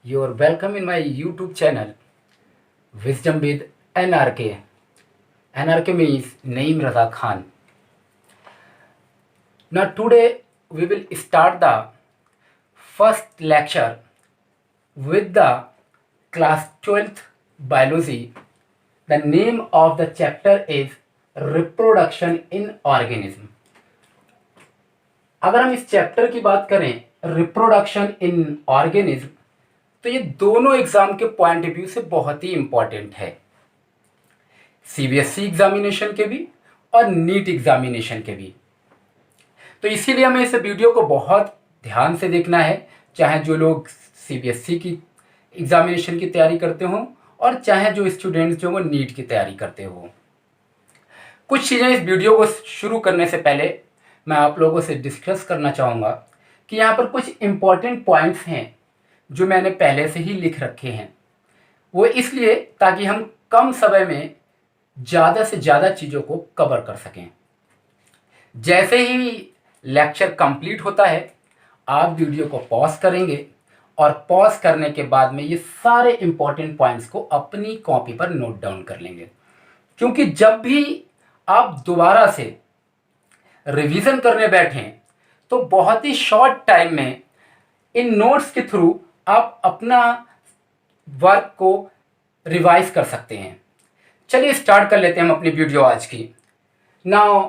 You are welcome in my YouTube channel, Wisdom with NRK. NRK means Naeem Raza Khan. Now today we will start the first lecture with the class 12th biology. The name of the chapter is Reproduction in Organism. अगर हम इस chapter की बात करें reproduction in organism, तो ये दोनों exam के पॉइंट ऑफ व्यू से बहुत ही इंपॉर्टेंट है, सीबीएसई एग्जामिनेशन के भी और नीट एग्जामिनेशन के भी। तो इसीलिए हमें इस वीडियो को बहुत ध्यान से देखना है, चाहे जो लोग सीबीएसई की एग्जामिनेशन की तैयारी करते हों और चाहे जो स्टूडेंट्स जो वो नीट की तैयारी करते हो। कुछ चीज़ें इस वीडियो को शुरू करने से पहले मैं आप लोगों से डिस्कस करना चाहूँगा कि यहाँ पर कुछ इम्पॉर्टेंट पॉइंट्स हैं जो मैंने पहले से ही लिख रखे हैं। वो इसलिए ताकि हम कम समय में ज़्यादा से ज़्यादा चीज़ों को कवर कर सकें। जैसे ही लेक्चर कंप्लीट होता है आप वीडियो को पॉज करेंगे और पॉज करने के बाद में ये सारे इम्पॉर्टेंट पॉइंट्स को अपनी कॉपी पर नोट डाउन कर लेंगे, क्योंकि जब भी आप दोबारा से रिवीजन करने बैठें तो बहुत ही शॉर्ट टाइम में इन नोट्स के थ्रू आप अपना वर्क को रिवाइज कर सकते हैं। चलिए स्टार्ट कर लेते हैं हम अपनी वीडियो आज की। Now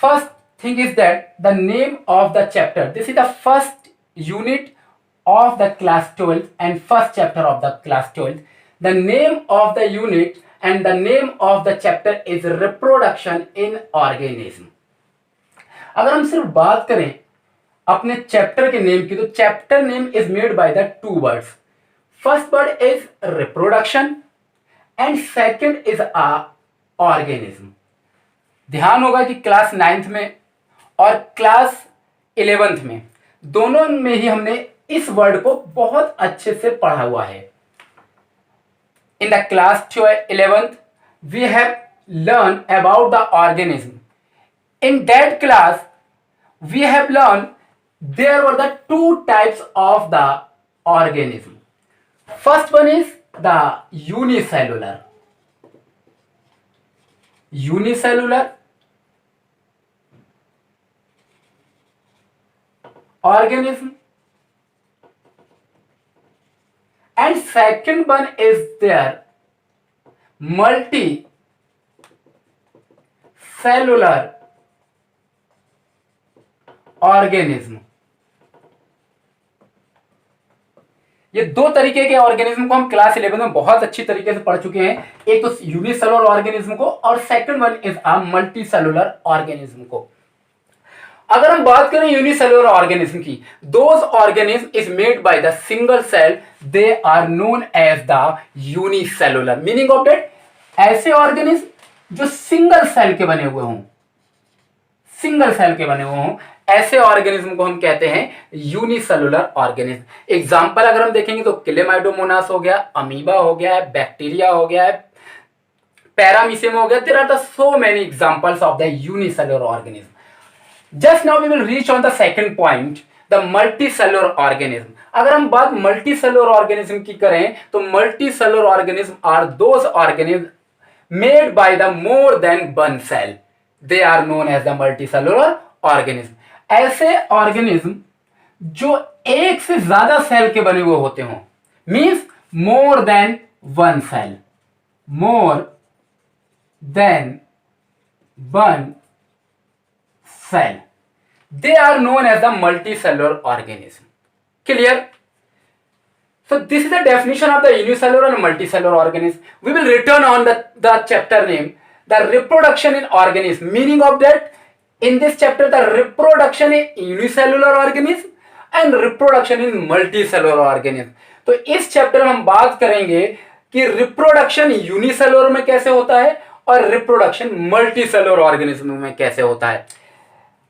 first thing is that the name of the chapter, this is the first unit of the class 12 and first chapter of the class 12. The name of the unit and the name of the chapter is reproduction in organism. अगर हम सिर्फ बात करें अपने chapter के name की, तो chapter name is made by the two words. First word is reproduction and second is a organism. ध्यान होगा कि क्लास 9th में और क्लास 11th में दोनों में ही हमने इस वर्ड को बहुत अच्छे से पढ़ा हुआ है. In the class 11th we have learn about the organism. In that class we have learn there were the two types of the organism. First one is the unicellular organism, and second one is their multicellular organism. ये दो तरीके के organism को हम class 11 में बहुत अच्छी तरीके से पढ़ चुके हैं. एक तो यूनिसेलुलर ऑर्गेनिज्म को और second one is a multicellular organism को. अगर हम बात करें यूनिसेलुलर ऑर्गेनिज्म की, those organism is made by the single cell, they are known as the unicellular. Meaning of that, ऐसे ऑर्गेनिज्म जो सिंगल सेल के बने हुए हों, ऐसे ऑर्गेनिज्म को हम कहते हैं यूनिसेलुलर ऑर्गेनिज्म. एग्जांपल अगर हम देखेंगे तो क्लेमाइडोमोनास हो गया, अमीबा हो गया है, बैक्टीरिया हो गया है, पैरामीशियम हो गया. There are the so many examples of the unicellular organism. Just now we will reach on the second point, the multicellular organism. अगर हम बात multicellular organism की करें तो multicellular organism are those organisms made by the more than one cell. They are known as the multicellular organism. ऐसे organism जो एक से ज्यादा सेल के बने हुए होते हों, means more than one cell. More than one cell. They are known as the multicellular organism. Clear? So this is the definition of the unicellular and multicellular organism. We will return on the chapter name, the reproduction in organism. Meaning of that, in this chapter the reproduction in unicellular organism and reproduction in multicellular organism. तो इस chapter में हम बात करेंगे कि reproduction unicellular में कैसे होता है और रिप्रोडक्शन मल्टीसेलुलर ऑर्गेनिज्म में कैसे होता है.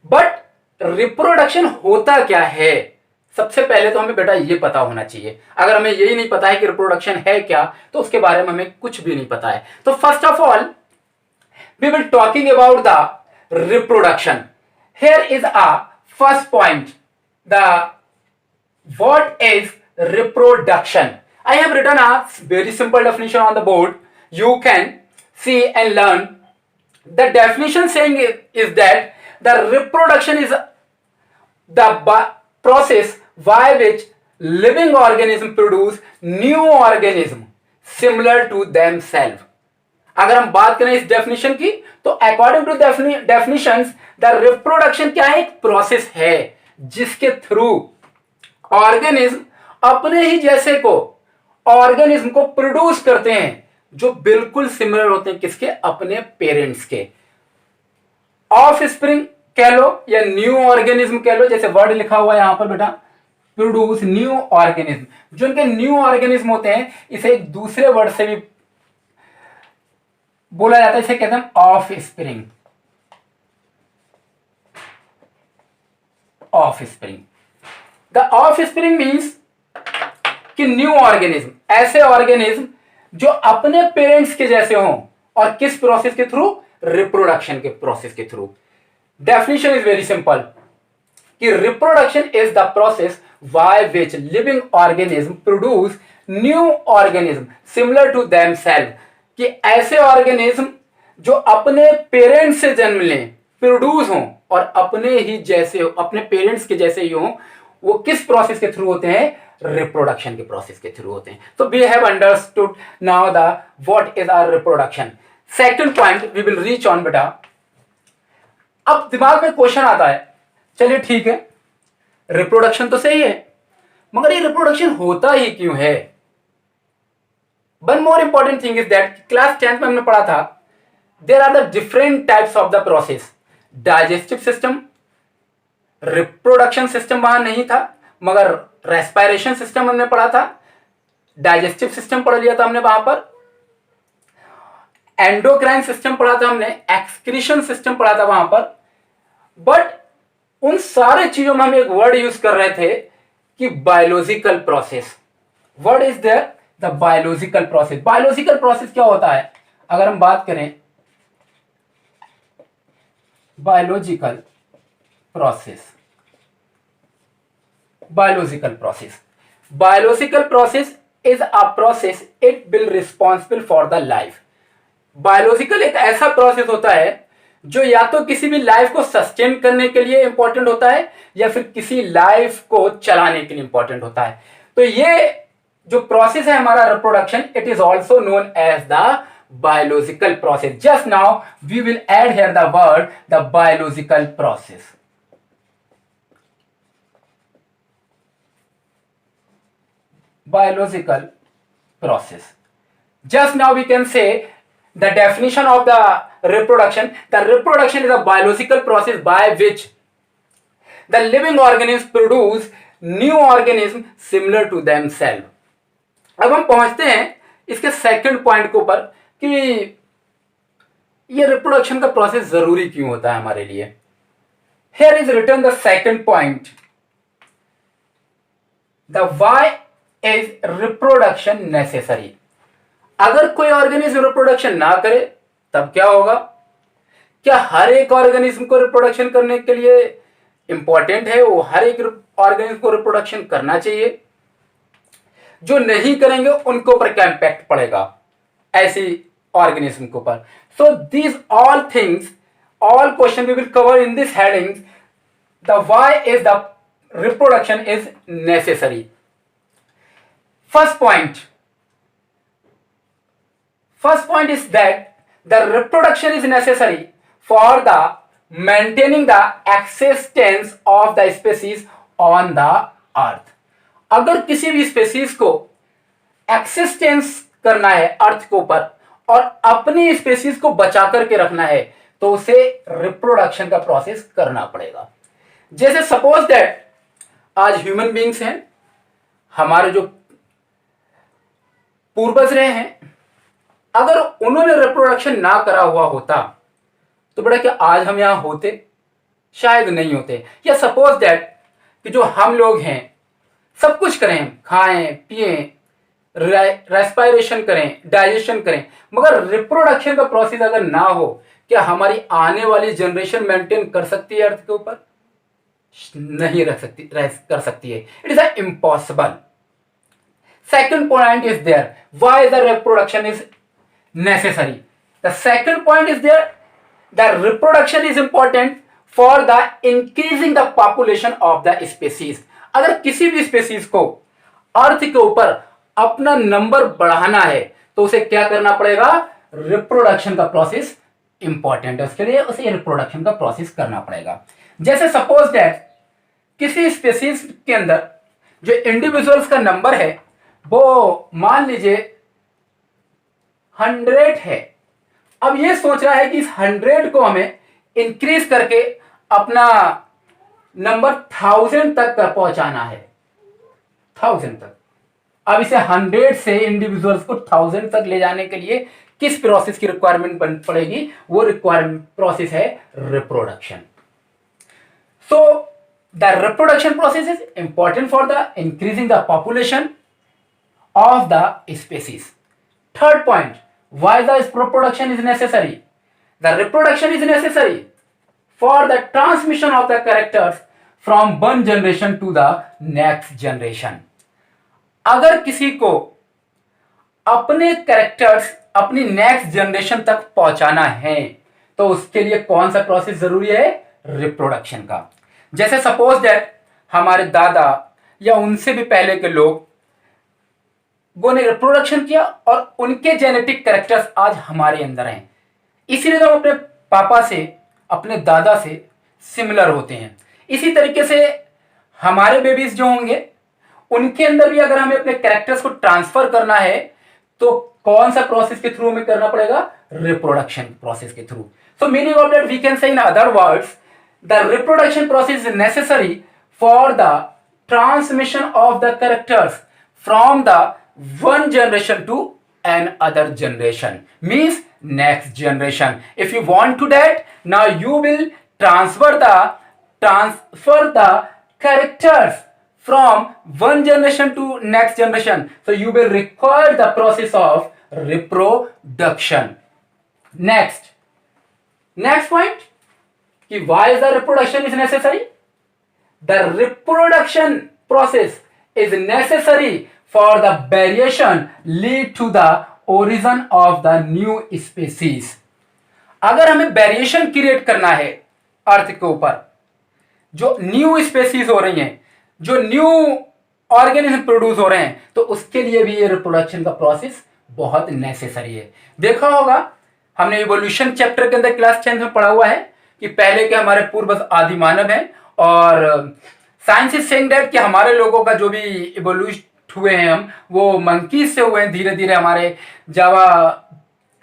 बट रिप्रोडक्शन होता क्या है, सबसे पहले तो हमें बेटा ये पता होना चाहिए. अगर हमें यही नहीं पता है कि रिप्रोडक्शन है क्या, तो उसके बारे में हमें कुछ भी नहीं पता है. तो first of all we will talking about the reproduction. Here is a first point, the what is reproduction. I have written a very simple definition on the board. You can see and learn. The definition saying is that the reproduction is the process by which living organism produce new organism similar to themselves. अगर हम बात करें इस definition की, तो according to definitions the reproduction क्या है? एक प्रोसेस है जिसके थ्रू ऑर्गेनिज्म अपने ही जैसे को ऑर्गेनिज्म को प्रोड्यूस करते हैं जो बिल्कुल सिमिलर होते हैं किसके? अपने पेरेंट्स के। ऑफ स्प्रिंग कह लो या न्यू ऑर्गेनिज्म कह लो, जैसे वर्ड लिखा हुआ है यहां पर बेटा, प्रोड्यूस न्यू ऑर्गेनिज्म। जो इनके न्यू ऑर्गेनिज्म होते हैं इसे एक दूसरे वर्ड से भी बोला जाता है, इसे कहते हैं of spring. Of spring, the of spring means कि न्यू ऑर्गेनिज्म, ऐसे ऑर्गेनिज्म जो अपने पेरेंट्स के जैसे हों, और किस प्रोसेस के थ्रू? रिप्रोडक्शन के प्रोसेस के through. Definition is very simple कि reproduction is the process by which living organism produce new organism similar to themself, कि ऐसे ऑर्गेनिज्म जो अपने पेरेंट्स से जन्म लें, प्रोड्यूस हों और अपने ही जैसे हो, अपने पेरेंट्स के जैसे ही हों, वो किस प्रोसेस के थ्रू होते हैं? रिप्रोडक्शन के प्रोसेस के थ्रू होते हैं। तो we have understood now the what is our reproduction. Second point we will reach on बेटा। अब दिमाग में क्वेश्चन आता है, चलिए ठीक है रिप्रोडक्शन तो सही है, मगर ये रिप्रोडक्शन होता ही क्यों है? One more important thing is that class 10th में हमने पढ़ा था, there are the different types of the process. Digestive system, reproduction system वहां नहीं था, मगर रेस्पिरेशन सिस्टम हमने पढ़ा था, डाइजेस्टिव सिस्टम पढ़ लिया था हमने वहां पर, एंडोक्राइन सिस्टम पढ़ा था हमने, एक्सक्रीशन सिस्टम पढ़ा था वहां पर। बट उन सारे चीजों में हम एक वर्ड यूज कर रहे थे कि biological process. Word is there the biological process. Biological process क्या होता है? अगर हम बात करें biological process, biological process. Biological process is a process it will responsible for the life. Biological एक ऐसा प्रोसेस होता है जो या तो किसी भी लाइफ को सस्टेन करने के लिए इंपॉर्टेंट होता है या फिर किसी लाइफ को चलाने के लिए इंपॉर्टेंट होता है। तो ये जो प्रोसेस है हमारा reproduction, it is also known as the biological process. Just now we will add here the word the biological process. Biological process. Just now we can say the definition of the reproduction. The reproduction is a biological process by which the living organisms produce new organism similar to themselves. अब हम पहुंचते हैं इसके second point के ऊपर कि ये reproduction का प्रोसेस जरूरी क्यों होता है हमारे लिए। Here is written the second point. The why is reproduction necessary. अगर कोई ऑर्गेनिज्म रिप्रोडक्शन ना करे तब क्या होगा? क्या हर एक ऑर्गेनिज्म को रिप्रोडक्शन करने के लिए इंपॉर्टेंट है वो हर एक ऑर्गेनिज्म को रिप्रोडक्शन करना चाहिए? जो नहीं करेंगे उनको ऊपर क्या इंपैक्ट पड़ेगा ऐसी ऑर्गेनिज्म के ऊपर? So these all things, all question we will cover in this heading. The why is the reproduction is necessary. First point is that the reproduction is necessary for the maintaining the existence of the species on the earth. अगर किसी भी species को existence करना है अर्थ के ऊपर और अपनी स्पेसीज को बचा करके रखना है तो उसे रिप्रोडक्शन का प्रोसेस करना पड़ेगा। जैसे सपोज दैट आज ह्यूमन बींग्स हैं, हमारे जो पूर्वज रहे हैं, अगर उन्होंने रिप्रोडक्शन ना करा हुआ होता तो बेटा क्या आज हम यहां होते? शायद नहीं होते। या सपोज दैट कि जो हम लोग हैं सब कुछ करें, खाएं पिएं, रेस्पिरेशन करें, डाइजेशन करें, मगर रिप्रोडक्शन का प्रोसेस अगर ना हो, क्या हमारी आने वाली जनरेशन मेंटेन कर सकती है अर्थ के ऊपर? नहीं कर सकती है। It is impossible. second point is there. Why the reproduction is necessary? The second point is there that reproduction is important for the increasing the population of the species. अगर किसी भी स्पेसीज को अर्थ के ऊपर अपना नंबर बढ़ाना है तो उसे क्या करना पड़ेगा? रिप्रोडक्शन का प्रोसेस इंपॉर्टेंट है, उसके लिए उसे रिप्रोडक्शन का प्रोसेस करना पड़ेगा. जैसे सपोज दैट किसी स्पेसीज के अंदर जो इंडिविजुअल्स का नंबर है वो मान लीजिए 100 है. अब ये सोच रहा है कि इस 100 को हमें इंक्रीज करके अपना नंबर 1000 तक पहुंचाना है, 1000 तक. अब इसे 100 से इंडिविजुअल्स को 1000 तक ले जाने के लिए किस प्रोसेस की रिक्वायरमेंट पड़ेगी? वो रिक्वायरमेंट प्रोसेस है reproduction. So the reproduction process is important for the increasing the population of the species. Third point, why the reproduction is necessary? The reproduction is necessary for the transmission of the characters from one generation to the next generation. अगर किसी को अपने characters अपनी next generation तक पहुंचाना है तो उसके लिए कौन सा प्रोसेस जरूरी है? रिप्रोडक्शन का. जैसे सपोज दैट हमारे दादा या उनसे भी पहले के लोग वो ने रिप्रोडक्शन किया और उनके जेनेटिक कैरेक्टर्स आज हमारे अंदर हैं, इसीलिए तो हम अपने पापा से अपने दादा से सिमिलर होते हैं. इसी तरीके से हमारे बेबीज जो होंगे उनके अंदर भी अगर हमें अपने कैरेक्टर्स को ट्रांसफर करना है तो कौन सा प्रोसेस के थ्रू हमें करना पड़ेगा? रिप्रोडक्शन प्रोसेस के through. So meaning of that we can say in other words the reproduction process is necessary for the transmission of the characters from the one generation to another generation, means next generation. If you want to that, now you will transfer the characters from one generation to next generation. So you will require the process of reproduction. Next point, कि why is the reproduction is necessary? The reproduction process is necessary for the variation lead to the origin of the new species. अगर हमें variation create करना है अर्थ के ऊपर, जो new species हो रही हैं, जो न्यू ऑर्गेनिज्म प्रोड्यूस हो रहे हैं, तो उसके लिए भी ये रिप्रोडक्शन का प्रोसेस बहुत नेसेसरी है. देखा होगा हमने इवोल्यूशन चैप्टर के अंदर क्लास 10 में पढ़ा हुआ है कि पहले के हमारे पूर्वज आदि मानव हैं और साइंस इज सेइंग दैट कि हमारे लोगों का जो भी इवोल्यूशन हुए हैं हम वो मंकीज से हुए हैं. धीरे धीरे हमारे जावा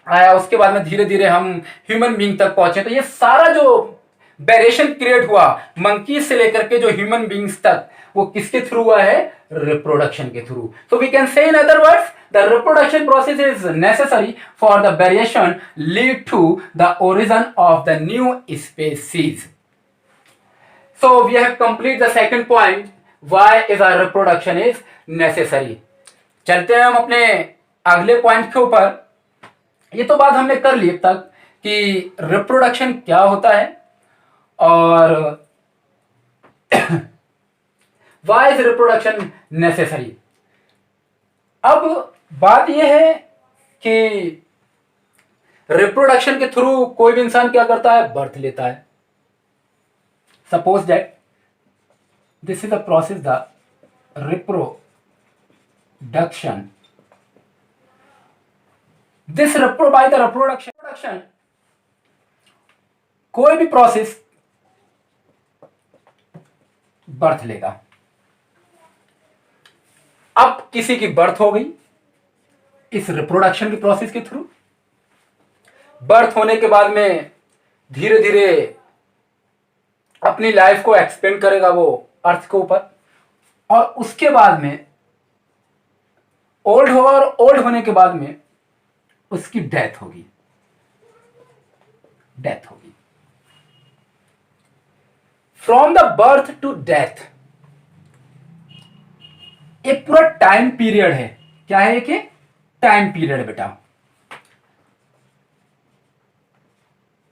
आया, उसके बाद में धीरे धीरे हम ह्यूमन बीइंग तक पहुंचे. तो ये सारा जो वेरिएशन क्रिएट हुआ मंकीज से लेकर के जो ह्यूमन बीइंग्स तक, वो किसके थ्रू हुआ है? रिप्रोडक्शन के through. So we can say in other words the reproduction process is necessary for the variation lead to the origin of the new species. So we have complete the second point, why is our reproduction is necessary. चलते हैं हम अपने अगले point के ऊपर. ये तो बात हमने कर ली अब तक कि रिप्रोडक्शन क्या होता है और व्हाई इज रिप्रोडक्शन नेसेसरी. अब बात यह है कि रिप्रोडक्शन के थ्रू कोई भी इंसान क्या करता है? बर्थ लेता है. Suppose that this is the process the reproduction. This by the reproduction कोई भी प्रोसेस बर्थ लेगा. अब किसी की बर्थ हो गई इस रिप्रोडक्शन की प्रोसेस के थ्रू. बर्थ होने के बाद में धीरे धीरे अपनी लाइफ को एक्सपेंड करेगा वो अर्थ के ऊपर, और उसके बाद में ओल्ड होगा और ओल्ड होने के बाद में उसकी डेथ होगी. From the birth to death एक पूरा टाइम पीरियड है. क्या है? एक टाइम पीरियड बेटा.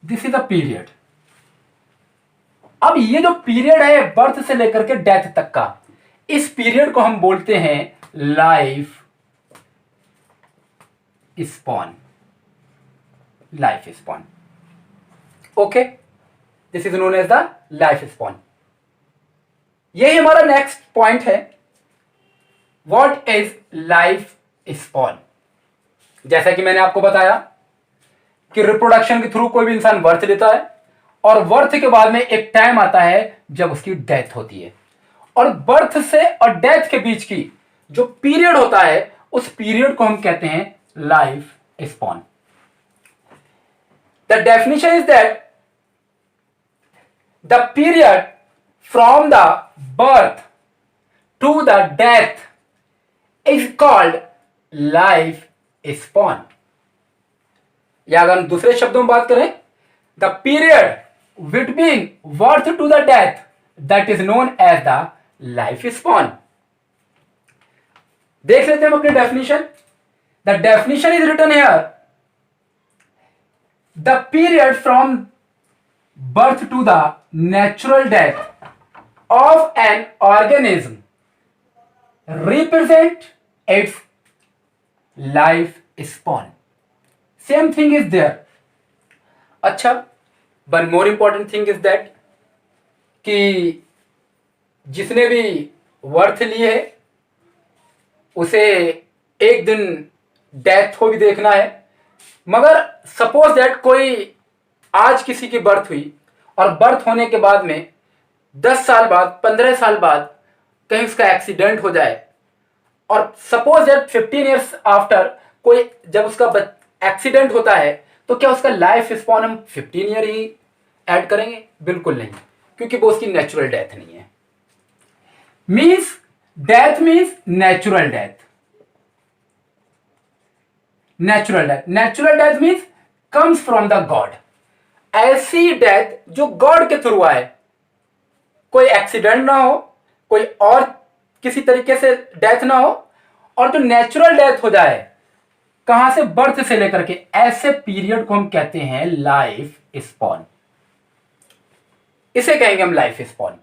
This is the period. अब ये जो पीरियड है बर्थ से लेकर के डेथ तक का, इस पीरियड को हम बोलते हैं life span, life span. Okay, this is known as the life span. यही हमारा नेक्स्ट पॉइंट है, व्हाट इज लाइफ स्पॉन। जैसा कि मैंने आपको बताया कि रिप्रोडक्शन के थ्रू कोई भी इंसान बर्थ लेता है और बर्थ के बाद में एक टाइम आता है जब उसकी डेथ होती है, और बर्थ से और डेथ के बीच की जो पीरियड होता है उस पीरियड को हम कहते हैं life span. The definition is that the period from the birth to the death is called life span. या अगर हम दूसरे शब्दों में बात करें, the period between birth to the death that is known as the life span. देख लेते हैं हम अपनी definition. The definition is written here, the period from birth to the natural death of an organism represent its life spawn. Same thing is there. अच्छा, one more important thing is that कि जिसने भी worth लिए है उसे एक दिन death को भी देखना है। मगर सपोज दैट कोई आज किसी की बर्थ हुई और बर्थ होने के बाद में 10 साल बाद, 15 साल बाद कहीं उसका एक्सीडेंट हो जाए, और सपोज दैट 15 ईयर्स आफ्टर कोई जब उसका एक्सीडेंट होता है, तो क्या उसका लाइफ स्पॉन हम 15 ईयर ही ऐड करेंगे? बिल्कुल नहीं, क्योंकि वो उसकी नेचुरल डेथ नहीं है। Means death means natural death. Natural death, natural death means comes from the God. ऐसी डेथ जो गॉड के थ्रू आए, कोई एक्सीडेंट ना हो, कोई और किसी तरीके से डेथ ना हो, और जो नेचुरल डेथ हो जाए, कहां से? बर्थ से लेकर के, ऐसे पीरियड को हम कहते हैं लाइफ स्पॉन। इसे कहेंगे हम life spawn.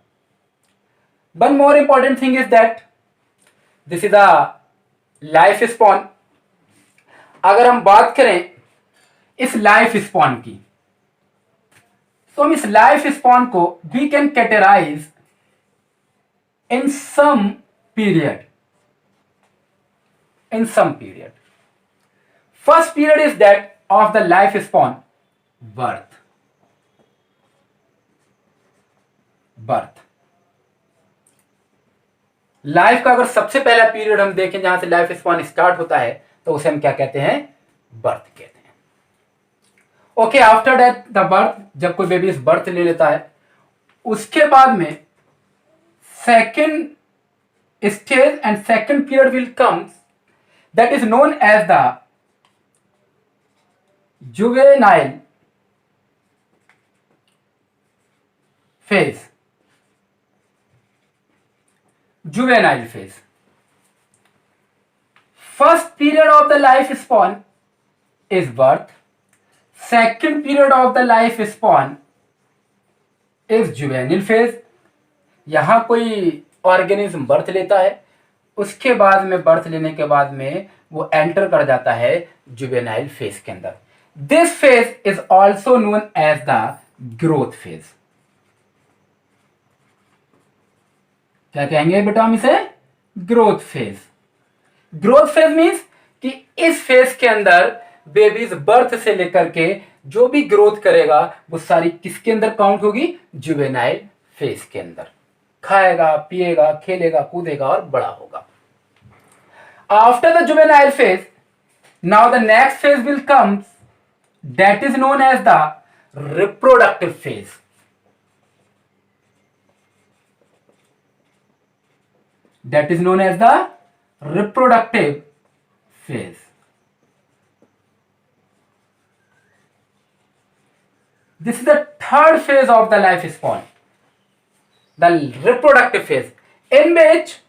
One more important thing is that this is the life spawn. अगर हम बात करें इस लाइफ स्पॉन की, तो हम इस लाइफ स्पॉन को we can categorize in some period. In some period, first period is that of the life span birth. Birth life का अगर सबसे पहला पीरियड हम देखें जहां से लाइफ स्पॉन स्टार्ट होता है, तो उसे हम क्या कहते हैं? बर्थ कहते हैं। Okay, after that the birth, जब कोई बेबी इस बर्थ ले लेता है, उसके बाद में second stage and second period will come, that is known as the juvenile phase. Juvenile phase, first period of the life span is birth, second period of the life span is juvenile phase. यहां कोई organism birth लेता है, उसके बाद में birth लेने के बाद में वो एंटर कर जाता है जुवेनाइल फेज के अंदर। This phase is also known as the growth phase. क्या कहेंगे बेटा हम इसे? Growth phase. Growth phase means कि इस फेज के अंदर बेबीज बर्थ से लेकर के जो भी ग्रोथ करेगा वो सारी किसके अंदर काउंट होगी? जुवेनाइल फेज के अंदर। खाएगा, पिएगा, खेलेगा, कूदेगा और बड़ा होगा। After the juvenile phase, now the next phase will come, that is known as the reproductive phase. That is known as the reproductive phase. This is the third phase of the life span, the reproductive phase, in which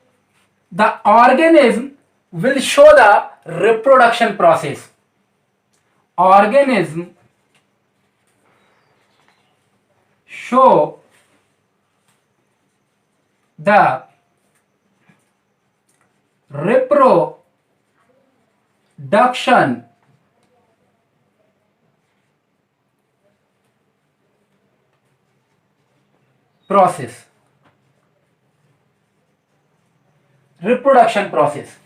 the organism will show the reproduction process. Organism show the reproduction process, reproduction process.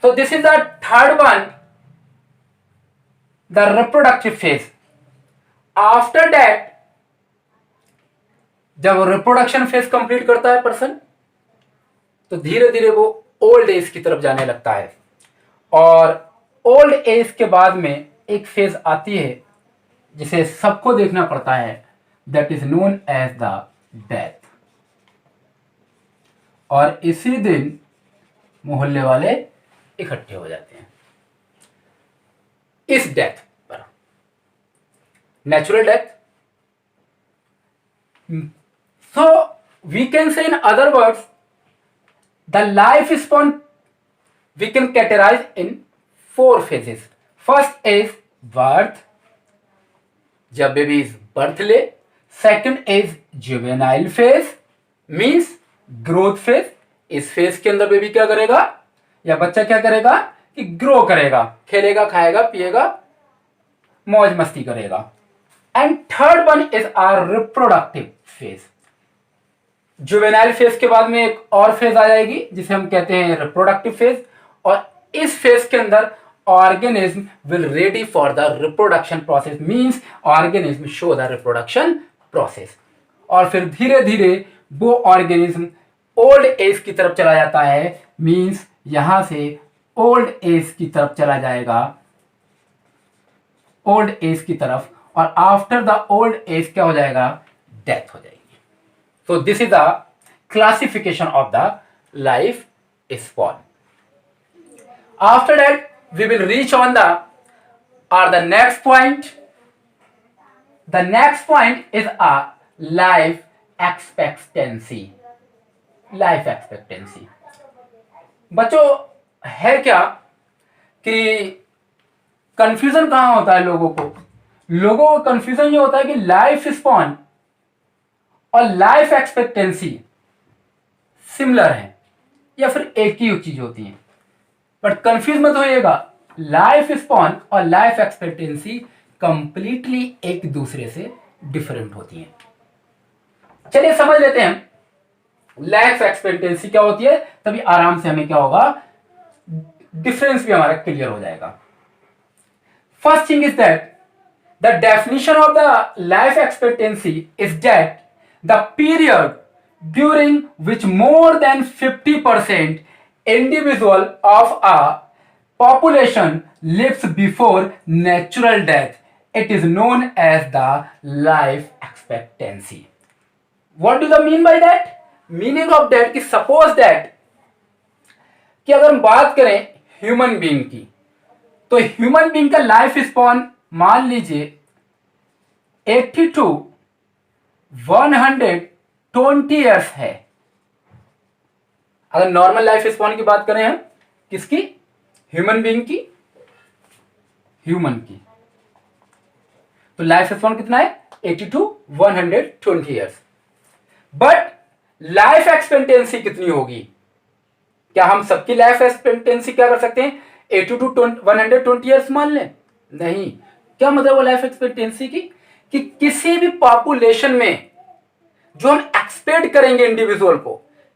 So this is the third one, the reproductive phase. After that, जब reproduction phase complete करता है person, तो धीरे धीरे वो old age की तरफ जाने लगता है, और ओल्ड एज के बाद में एक फेज आती है जिसे सबको देखना पड़ता है, that is known as the death. और इसी दिन मोहल्ले वाले इकट्ठे हो जाते हैं इस डेथ पर, natural death. So we can say, in other words, the life span we can categorize in 4 phases. First is birth, जब बेबी बर्थ ले। Second is juvenile phase, means growth phase. इस फेज के अंदर baby क्या करेगा या बच्चा क्या करेगा कि ग्रो करेगा, खेलेगा, खाएगा, पिएगा, मौज मस्ती करेगा। And third one is our reproductive phase. Juvenile phase के बाद में एक और फेज आ जाएगी जिसे हम कहते हैं रिप्रोडक्टिव फेज, और इस फेज के अंदर organism will ready for the reproduction process, means organism show the reproduction process. और फिर धीरे धीरे वो ऑर्गेनिज्म ओल्ड एज की तरफ चला जाता है, मींस यहां से ओल्ड एज की तरफ चला जाएगा, ओल्ड एज की तरफ, और आफ्टर द ओल्ड एज क्या हो जाएगा, डेथ हो जाएगी। So this is the classification of the life span. After that, we will reach on the next point. The next point is a life expectancy. Life expectancy. बच्चों है क्या कि confusion कहाँ होता है लोगों को? लोगों को कंफ्यूजन ये होता है कि लाइफ स्पॉन और लाइफ एक्सपेक्टेंसी सिमिलर है या फिर एक ही चीज होती है, बट कंफ्यूज मत होइएगा, लाइफ स्पॉन और लाइफ एक्सपेक्टेंसी कंप्लीटली एक दूसरे से डिफरेंट होती हैं। चलिए समझ लेते हैं लाइफ एक्सपेक्टेंसी क्या होती है, तभी आराम से हमें क्या होगा, डिफरेंस भी हमारा क्लियर हो जाएगा। First thing is that the definition of the life expectancy is that the period during which more than 50% individual of a population lives before natural death, it is known as the life expectancy. What do you mean by that? Meaning of that कि suppose that कि अगर हम बात करें human being की, तो human being का life spawn मान लीजिए 80 to 120 ईयर्स है। अगर नॉर्मल लाइफ स्पॉन की बात करें हम, किसकी, ह्यूमन बीइंग की, ह्यूमन की, तो लाइफ स्पॉन कितना है 80 to 120 years. But life expectancy कितनी होगी? क्या हम सबकी लाइफ एक्सपेक्टेंसी क्या कर सकते हैं 80 to 120 ईयर्स मान लें? नहीं। क्या मतलब वो लाइफ एक्सपेक्टेंसी की कि किसी भी पॉपुलेशन में जो हम एक्सपेक्ट करेंगे इंडिविजुअल को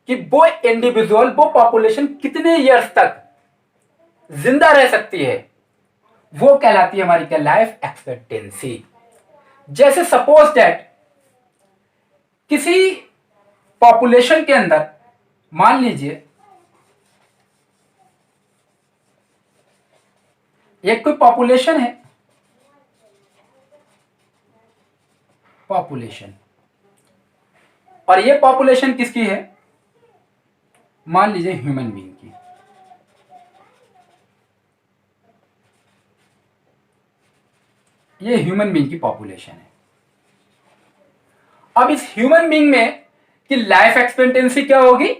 कि वो इंडिविजुअल, वो पॉपुलेशन कितने ईयर्स तक जिंदा रह सकती है, वो कहलाती है हमारी क्या, लाइफ एक्सपेक्टेंसी। जैसे सपोज दैट किसी पॉपुलेशन के अंदर मान लीजिए एक कोई पॉपुलेशन है, पॉपुलेशन, और ये पॉपुलेशन किसकी है, मान लीजिए ह्यूमन बीइंग की। ये ह्यूमन बीइंग की पॉपुलेशन है। अब इस ह्यूमन बीइंग में कि लाइफ एक्सपेक्टेंसी क्या होगी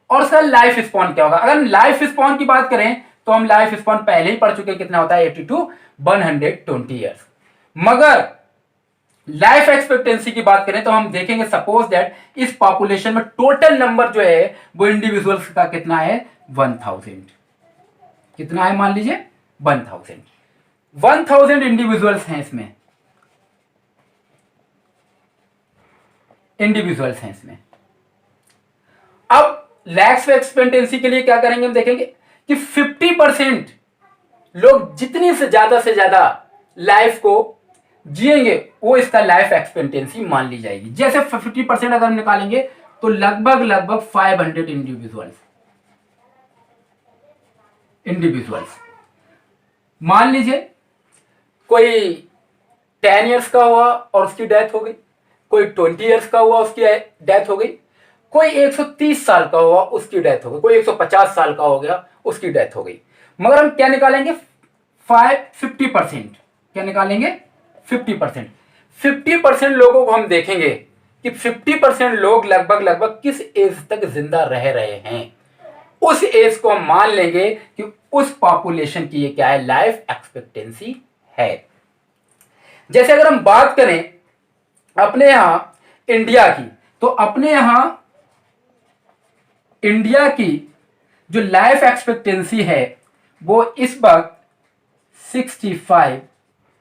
और उसका लाइफ स्पॉन क्या होगा। अगर हम लाइफ स्पॉन की बात करें तो हम लाइफ स्पॉन पहले ही पढ़ चुके हैं, कितना होता है 80 to 120 ईयर्स। मगर लाइफ एक्सपेक्टेंसी की बात करें तो हम देखेंगे सपोज दैट इस पॉपुलेशन में टोटल नंबर जो है वो इंडिविजुअल्स का कितना है 1000। कितना है मान लीजिए 1000 इंडिविजुअल्स हैं इसमें। इंडिविजुअल्स हैं इसमें। अब लाइफ एक्सपेक्टेंसी के लिए क्या करेंगे, हम देखेंगे कि 50% लोग जितनी से ज्यादा लाइफ को जिएंगे वो इसका लाइफ एक्सपेक्टेंसी मान ली जाएगी। जैसे 50% अगर हम निकालेंगे तो लगभग 500 इंडिविजुअल्स मान लीजिए कोई 10 इयर्स का हुआ और उसकी डेथ हो गई, कोई 20 इयर्स का हुआ उसकी डेथ हो गई, कोई 130 साल का हुआ उसकी डेथ हो गई, कोई 150 साल का हो गया उसकी डेथ हो गई। मगर हम क्या निकालेंगे 50%। क्या निकालेंगे 50% लोगों को हम देखेंगे कि 50% लोग लगभग किस एज तक जिंदा रह रहे हैं। उस एज को हम मान लेंगे कि उस पॉपुलेशन की ये क्या है, लाइफ एक्सपेक्टेंसी है। जैसे अगर हम बात करें अपने यहां इंडिया की, तो अपने यहां इंडिया की जो लाइफ एक्सपेक्टेंसी है वो इस वक्त 65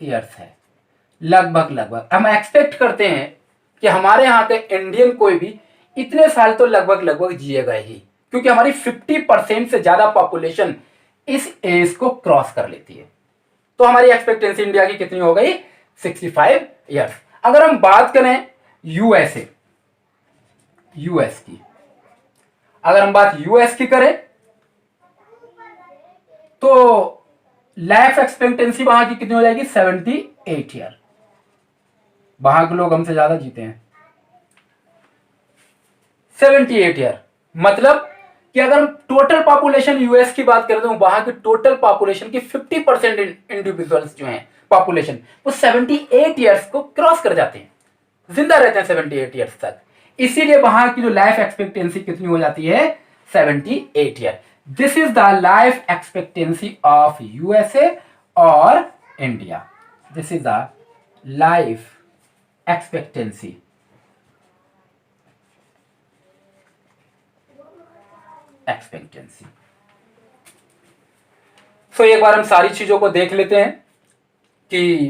इयर्स है। लगभग हम एक्सपेक्ट करते हैं कि हमारे यहां के इंडियन कोई भी इतने साल तो लगभग जिएगा ही, क्योंकि हमारी 50% से ज्यादा पॉपुलेशन इस एज को क्रॉस कर लेती है। तो हमारी एक्सपेक्टेंसी इंडिया की कितनी हो गई, 65 इयर्स। अगर हम बात करें यूएस की, अगर हम बात यूएस की करें तो लाइफ एक्सपेक्टेंसी वहां की कितनी हो जाएगी, 78 ईयर। वहां के लोग हमसे ज्यादा जीते हैं, 78 ईयर। मतलब कि अगर हम टोटल पॉपुलेशन यूएस की बात करें तो वहां की टोटल पॉपुलेशन की 50% इंडिविजुअल्स जो हैं पॉपुलेशन, वो 78 ईयर्स को क्रॉस कर जाते हैं, जिंदा रहते हैं 78 ईयर्स तक। इसीलिए वहां की जो लाइफ एक्सपेक्टेंसी कितनी हो जाती है, 78 year. This is the life expectancy of USA और India. This is the life expectancy so एक बार हम सारी चीजों को देख लेते हैं कि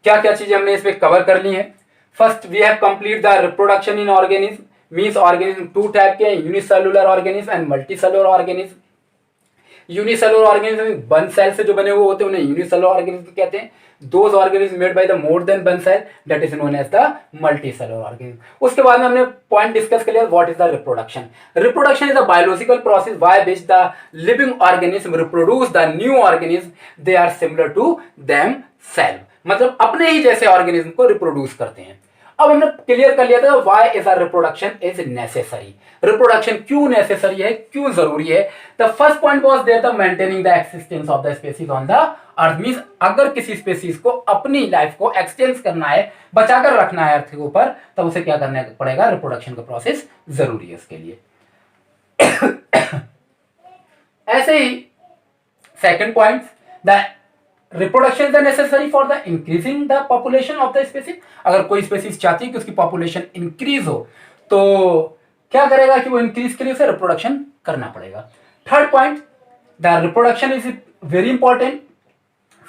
क्या क्या चीजें हमने इसमें कवर कर ली हैं। First we have complete the reproduction in organism, means organism two type के, unicellular organism and multicellular organism. Unicellular organism one cell से जो बने हुए होते हैं उन्हें यूनिसेलुलर ऑर्गेनिज्म कहते हैं। Those organism made by the more than one cell that is known as the multicellular organism. उसके बाद में हमने पॉइंट डिस्कस कर लिया, what is the reproduction. Reproduction is a biological process by which the living organism reproduce the new organism they are similar to them self, मतलब अपने ही जैसे organism को रिप्रोड्यूस करते हैं। अब हमने क्लियर कर लिया था why is a reproduction is necessary. Reproduction क्यों नेसेसरी है, क्यों जरूरी है। The first point was there the maintaining the existence of the species on the earth, means अगर किसी स्पीसीज को अपनी लाइफ को एक्सटेंड करना है, बचाकर रखना है अर्थ के ऊपर, तब उसे क्या करना पड़ेगा, रिप्रोडक्शन का प्रोसेस जरूरी है उसके लिए। ऐसे ही second point, the reproduction is necessary for the increasing the population of the species. अगर कोई स्पीसीज चाहती है कि उसकी पॉपुलेशन इंक्रीज हो तो क्या करेगा कि वो इंक्रीज के लिए उसे रिप्रोडक्शन करना पड़ेगा। Third point, the reproduction is very important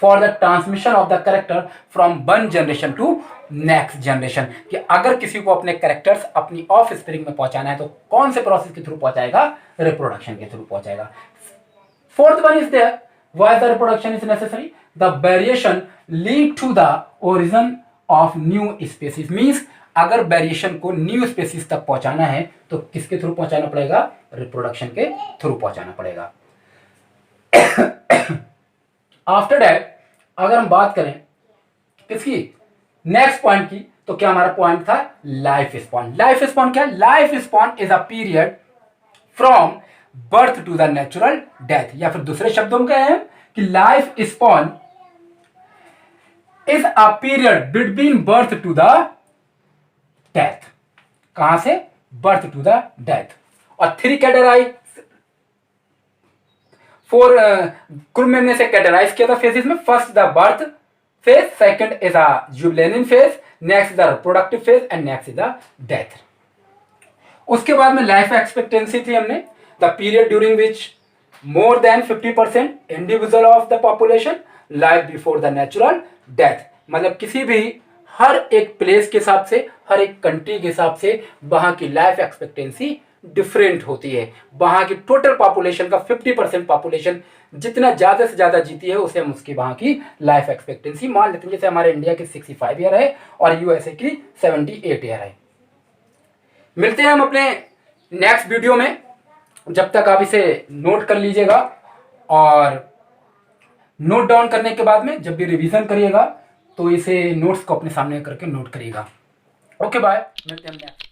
for the transmission of the character from one generation to next generation, कि अगर किसी को अपने कैरेक्टर्स अपनी ऑफ स्प्रिंग में पहुंचाना है तो कौन से प्रोसेस के थ्रू पहुंचाएगा, रिप्रोडक्शन के थ्रू पहुंचाएगा। Fourth one is there, why the reproduction is necessary, the variation lead to the origin of new species, means अगर वेरिएशन को न्यू स्पेसीज तक पहुंचाना है तो किसके थ्रू पहुंचाना पड़ेगा, रिप्रोडक्शन के थ्रू पहुंचाना पड़ेगा। आफ्टर दैट अगर हम बात करें किसकी, नेक्स्ट पॉइंट की, तो क्या हमारा पॉइंट था, लाइफ स्पॉन। लाइफ स्पॉन क्या, life span is a period from birth to the natural death, या फिर दूसरे शब्दों में कहें कि life span is a period between birth to the death. कहां से, बर्थ टू द डेथ। और थ्री कैटेगराइज, फोर ग्रुप में से कैटेगराइज किया था फेजेस में। First the birth phase, second is a juvenile phase, next the reproductive phase and next is the death. उसके बाद में लाइफ एक्सपेक्टेंसी थी हमने, the period during which more than 50% individual of the population live before the natural death, मतलब किसी भी हर एक place के हिसाब से, हर एक कंट्री के हिसाब से वहाँ की लाइफ एक्सपेक्टेंसी डिफरेंट होती है। वहाँ की टोटल पॉपुलेशन का 50% पॉपुलेशन जितना ज़्यादा से ज़्यादा जीती है उसे हम उसकी वहाँ की लाइफ एक्सपेक्टेंसी मान लेते हैं। जैसे हमारे इंडिया की 65 ईयर है और यूएसए की 78 ईयर है। मिलते हैं हम अपने नेक्स्ट वीडियो में। जब तक आप इसे नोट कर लीजिएगा और नोट डाउन करने के बाद में जब भी रिवीजन करिएगा तो इसे नोट्स को अपने सामने करके नोट करिएगा। ओके बाय, मिलते हैं नेक्स्ट।